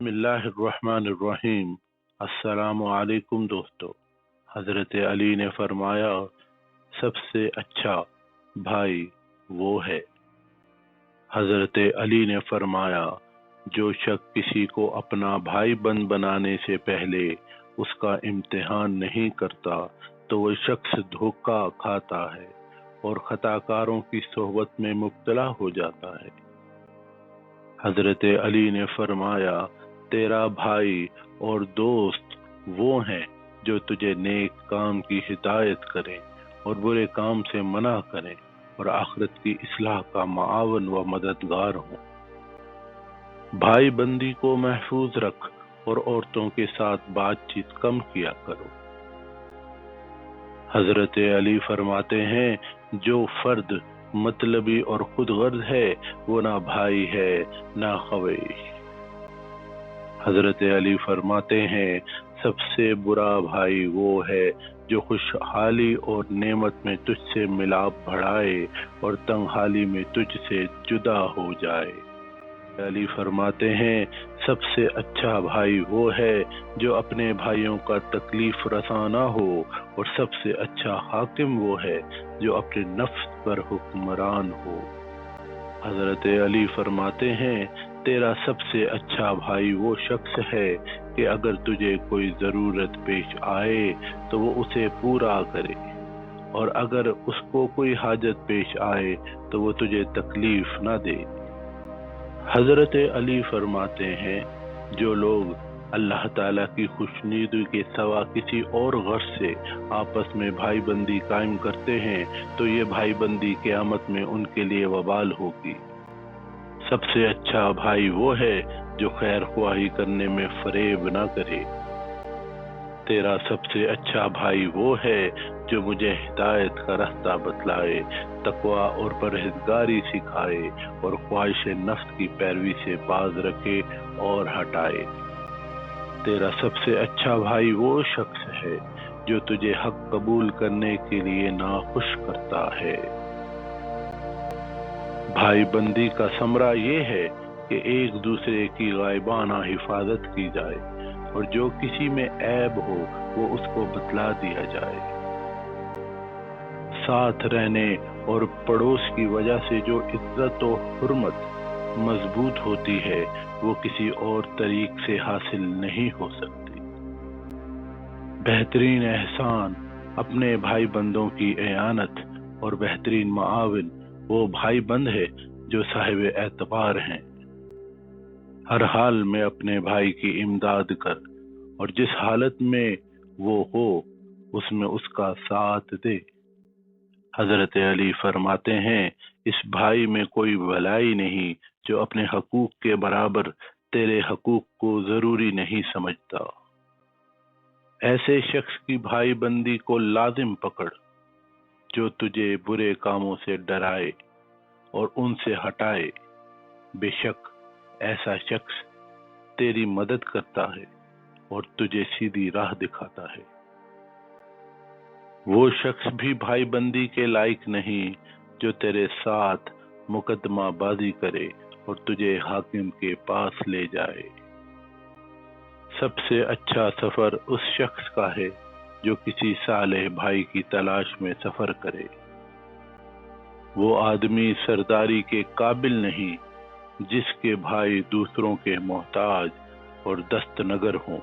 بسم اللہ الرحمن الرحیم۔ السلام علیکم دوستو۔ حضرت علی نے فرمایا سب سے اچھا بھائی وہ ہے۔ حضرت علی نے فرمایا جو شخص کسی کو اپنا بھائی بند بنانے سے پہلے اس کا امتحان نہیں کرتا تو وہ شخص دھوکہ کھاتا ہے اور خطا کاروں کی صحبت میں مبتلا ہو جاتا ہے۔ حضرت علی نے فرمایا تیرا بھائی اور دوست وہ ہیں جو تجھے نیک کام کی ہدایت کریں اور برے کام سے منع کریں اور آخرت کی اصلاح کا معاون و مددگار ہوں۔ بھائی بندی کو محفوظ رکھ اور عورتوں کے ساتھ بات چیت کم کیا کرو۔ حضرت علی فرماتے ہیں جو فرد مطلبی اور خود غرض ہے وہ نہ بھائی ہے نہ خویش۔ حضرت علی فرماتے ہیں سب سے برا بھائی وہ ہے جو خوشحالی اور نعمت میں تجھ سے ملاپ بڑھائے اور تنگ حالی میں تجھ سے جدا ہو جائے۔ علی فرماتے ہیں سب سے اچھا بھائی وہ ہے جو اپنے بھائیوں کا تکلیف رساں نہ ہو اور سب سے اچھا حاکم وہ ہے جو اپنے نفس پر حکمران ہو۔ حضرت علی فرماتے ہیں تیرا سب سے اچھا بھائی وہ شخص ہے کہ اگر تجھے کوئی ضرورت پیش آئے تو وہ اسے پورا کرے اور اگر اس کو کوئی حاجت پیش آئے تو وہ تجھے تکلیف نہ دے۔ حضرت علی فرماتے ہیں جو لوگ اللہ تعالیٰ کی خوشنودی کے سوا کسی اور غرض سے آپس میں بھائی بندی قائم کرتے ہیں تو یہ بھائی بندی قیامت میں ان کے لیے وبال ہوگی۔ سب سے اچھا بھائی وہ ہے جو خیر خواہی کرنے میں فریب نہ کرے۔ تیرا سب سے اچھا بھائی وہ ہے جو مجھے ہدایت کا راستہ بتلائے، تقوی اور پرہیزگاری سکھائے اور خواہش نفس کی پیروی سے باز رکھے اور ہٹائے۔ تیرا سب سے اچھا بھائی وہ شخص ہے جو تجھے حق قبول کرنے کے لیے ناخوش کرتا ہے۔ بھائی بندی کا ثمرہ یہ ہے کہ ایک دوسرے کی غائبانہ حفاظت کی جائے اور جو کسی میں عیب ہو وہ اس کو بتلا دیا جائے۔ ساتھ رہنے اور پڑوس کی وجہ سے جو عزت و حرمت مضبوط ہوتی ہے وہ کسی اور طریق سے حاصل نہیں ہو سکتی۔ بہترین احسان اپنے بھائی بندوں کی اعانت اور بہترین معاون وہ بھائی بند ہے جو صاحب اعتبار ہیں۔ ہر حال میں اپنے بھائی کی امداد کر اور جس حالت میں وہ ہو اس میں اس کا ساتھ دے۔ حضرت علی فرماتے ہیں اس بھائی میں کوئی بھلائی نہیں جو اپنے حقوق کے برابر تیرے حقوق کو ضروری نہیں سمجھتا۔ ایسے شخص کی بھائی بندی کو لازم پکڑ جو تجھے برے کاموں سے ڈرائے اور ان سے ہٹائے، بے شک ایسا شخص تیری مدد کرتا ہے اور تجھے سیدھی راہ دکھاتا ہے۔ وہ شخص بھی بھائی بندی کے لائق نہیں جو تیرے ساتھ مقدمہ بازی کرے اور تجھے حاکم کے پاس لے جائے۔ سب سے اچھا سفر اس شخص کا ہے جو کسی صالح بھائی کی تلاش میں سفر کرے۔ وہ آدمی سرداری کے قابل نہیں جس کے بھائی دوسروں کے محتاج اور دست نگر ہوں۔